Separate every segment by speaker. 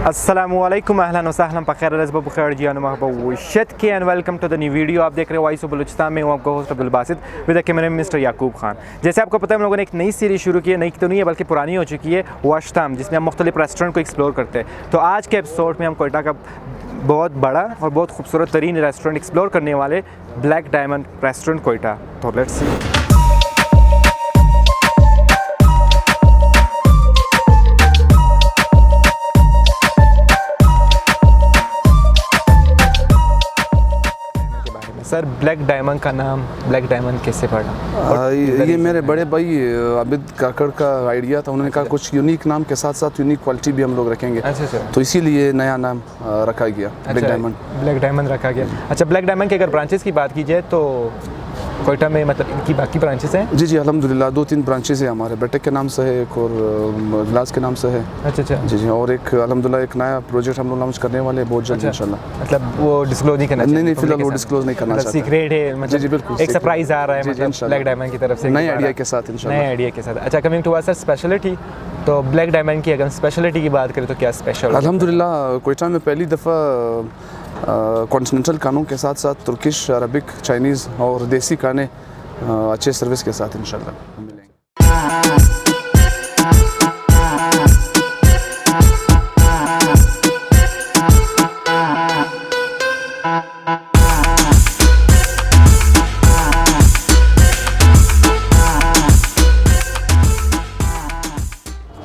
Speaker 1: अस्सलामुअलैकुम अहलन व सहलन बखैर रज़्ब बखैर जियान महबूब शत के and welcome to the new video. आप देख रहे हो वॉइस ऑफ बलूचिस्तान में, हूँ आपका host Abdul Basit with camera mister Yaqoob Khan. जैसे आपको पता है, हम लोगों ने एक नई सीरीज़ शुरू की है। नई तो नहीं है बल्कि पुरानी हो चुकी है, वाशताम, जिसमें हम मुख्तलिफ रेस्टोरेंट को एक्सप्लोर करते हैं। तो आज के एपिसोड में हम कोयटा का बहुत बड़ा और बहुत खूबसूरत तरीन रेस्टोरेंट एक्सप्लोर करने वाले, ब्लैक डायमंड रेस्टोरेंट कोयटा। तो let's see. Sir, black diamond का नाम ब्लैक डायमंड कैसे पड़ा?
Speaker 2: ये मेरे बड़े भाई आबिद काकड़ का आइडिया था। उन्होंने कहा कुछ यूनिक नाम के साथ साथ यूनिक क्वालिटी भी हम लोग रखेंगे।
Speaker 1: अच्छा।
Speaker 2: तो इसीलिए नया नाम रखा गया, ब्लैक डायमंड।
Speaker 1: ब्लैक डायमंड रखा गया। अच्छा, ब्लैक डायमंड के अगर ब्रांचेस की बात की जाए तो कोयटा में मतलब इनकी बाकी ब्रांचेस हैं? जी
Speaker 2: अल्हम्दुलिल्लाह 2-3 ब्रांचेस हैं हमारे। बेटे के नाम से है, एक और ग्लास के नाम से है।
Speaker 1: अच्छा।
Speaker 2: जी, और एक अल्हम्दुलिल्लाह एक नया प्रोजेक्ट हम लोग लॉन्च करने वाले हैं बहुत जल्द इंशाल्लाह।
Speaker 1: मतलब वो डिस्क्लोज नहीं करना?
Speaker 2: नहीं, फिलहाल वो डिस्क्लोज नहीं करना चाहते।
Speaker 1: सीक्रेट है मतलब? जी बिल्कुल, एक सरप्राइज आ रहा है मतलब ब्लैक डायमंड की तरफ से
Speaker 2: नए आइडिया के साथ इंशाल्लाह।
Speaker 1: नए आइडिया के साथ। अच्छा, कमिंग टू सर स्पेशलिटी, तो ब्लैक डायमंड की अगर स्पेशलिटी की बात करें तो क्या स्पेशल?
Speaker 2: अल्हम्दुलिल्लाह कोयटा में पहली दफ़ा कॉन्टिनेंटल खानों के साथ साथ तुर्किश, अरबिक, चाइनीज़ और देसी खाने अच्छे सर्विस के साथ इंशाल्लाह मिलेंगे।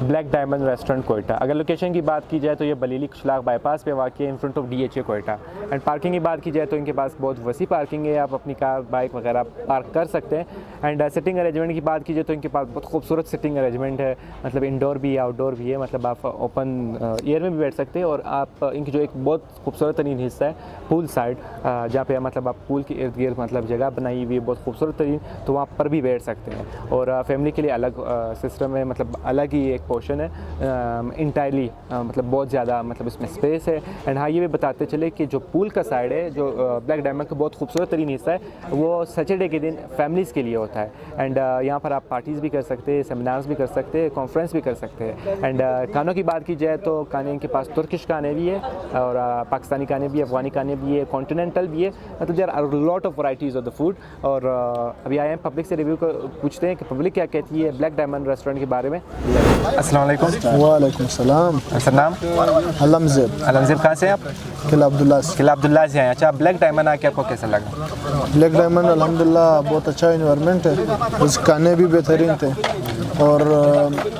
Speaker 1: Black diamond restaurant Quetta. अगर लोकेशन की बात की जाए तो ये बलीली कुशलाग बाईपास पे वाक़ है, in front of DHA Quetta. And parking की बात की जाए तो इनके पास बहुत वसी पार्किंग है, आप अपनी कार, बाइक वगैरह पार्क कर सकते हैं। एंड सिटिंग अरेंजमेंट की बात की जाए तो इनके पास बहुत खूबसूरत सिटिंग अरेंजमेंट है, मतलब इंडोर भी है, आउटडोर भी है। मतलब आप ओपन एयर में भी बैठ सकते हैं। और आप इनकी जो एक बहुत खूबसूरत तरीन हिस्सा है पूल साइड, जहाँ पे मतलब आप पूल के इर्द गिर्द मतलब जगह बनाई हुई है बहुत खूबसूरत तरीन, तो वहाँ पर भी बैठ सकते हैं। और फैमिली के लिए अलग सिस्टम है, मतलब अलग ही एक पोर्शन है इंटायरली, मतलब बहुत ज़्यादा मतलब इसमें स्पेस है। एंड हाँ, ये भी बताते चले कि जो पूल का साइड है, जो ब्लैक डायमंड का बहुत खूबसूरत तरीन हिस्सा है, वो सैटरडे के दिन फैमिलीज़ के लिए होता है। एंड यहाँ पर आप पार्टीज़ भी कर सकते हैं, सेमिनार्स भी कर सकते हैं, कॉन्फ्रेंस भी कर सकते हैं। एंड खानों की बात की जाए तो खाने इनके पास तुर्किश खाने भी है और पाकिस्तानी खाने भी है, अफगानी खाने भी है, कॉन्टिनेंटल भी है। मतलब there are lot of varieties of the food. और अभी आए हैं पब्लिक से रिव्यू को पूछते हैं कि पब्लिक क्या कहती है ब्लैक डायमंड रेस्टोरेंट के बारे में। अस्सलाम वालेकुम।
Speaker 3: वालेकुम सलाम।
Speaker 1: सर, नाम?
Speaker 3: अलमज़ेब।
Speaker 1: अलमज़ेब, कहाँ से आप?
Speaker 3: किला अब्दुल्ला
Speaker 1: से हैं। अच्छा, ब्लैक डायमंड आके आपको कैसा लगा?
Speaker 3: ब्लैक डायमंड अल्हम्दुलिल्लाह बहुत अच्छा इन्वायरमेंट है, उसके खाने भी बेहतरीन थे। और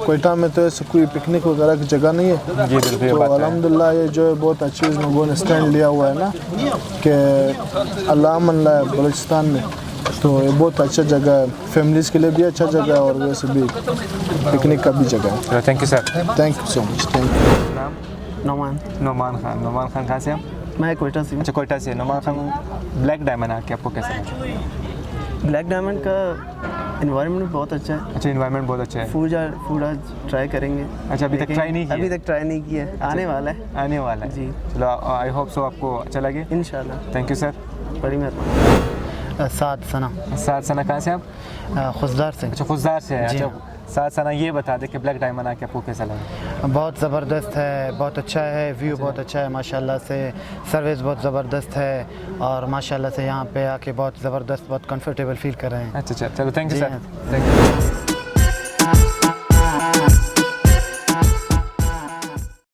Speaker 3: कोयटा में तो ऐसे कोई पिकनिक वगैरह की जगह नहीं है।
Speaker 1: जी बिल्कुल।
Speaker 3: तो अल्हम्दुलिल्लाह ये जो है बहुत अच्छी इसमें लोगों ने स्टैंड लिया हुआ है ना कि अल्लाह मन है बलूचिस्तान में। तो ये बहुत अच्छा जगह है, फैमिलीज़ के लिए भी अच्छा जगह है और वैसे भी पिकनिक का भी जगह है।
Speaker 1: Thank you sir.
Speaker 3: Thank you so much. Thank you.
Speaker 1: Noman Khan कहाँ से आप?
Speaker 4: मैं कोयटा से हूँ।
Speaker 1: अच्छा, कोयटा से। नोमान खान, ब्लैक डायमंड आके आपको कैसा लगा?
Speaker 4: ब्लैक डायमंड का इन्वायरमेंट बहुत अच्छा है।
Speaker 1: अच्छा, इन्वायरमेंट बहुत अच्छा है।
Speaker 4: फूड आज ट्राई करेंगे।
Speaker 1: अच्छा, अभी तक ट्राई नहीं किया?
Speaker 4: अभी तक ट्राई नहीं किया है, आने वाला है जी।
Speaker 1: चलो, आई होप सो आपको अच्छा लगे
Speaker 4: इंशाल्लाह।
Speaker 1: थैंक यू सर,
Speaker 4: बड़ी मेहरबानी।
Speaker 3: 7
Speaker 1: सना। कहाँ से आप?
Speaker 3: खुशदार से।
Speaker 1: अच्छा, खुशदार से है। अच्छा, 7 सना, ये बता दें कि ब्लैक डायमंड आके आपको कैसा लगा?
Speaker 3: बहुत ज़बरदस्त है, बहुत अच्छा है, व्यू बहुत अच्छा है माशाल्लाह से, सर्विस बहुत ज़बरदस्त है और माशाल्लाह से यहाँ पे आके बहुत ज़बरदस्त, बहुत कंफर्टेबल फील कर रहे हैं।
Speaker 1: अच्छा, चलो thank you sir. Thank you.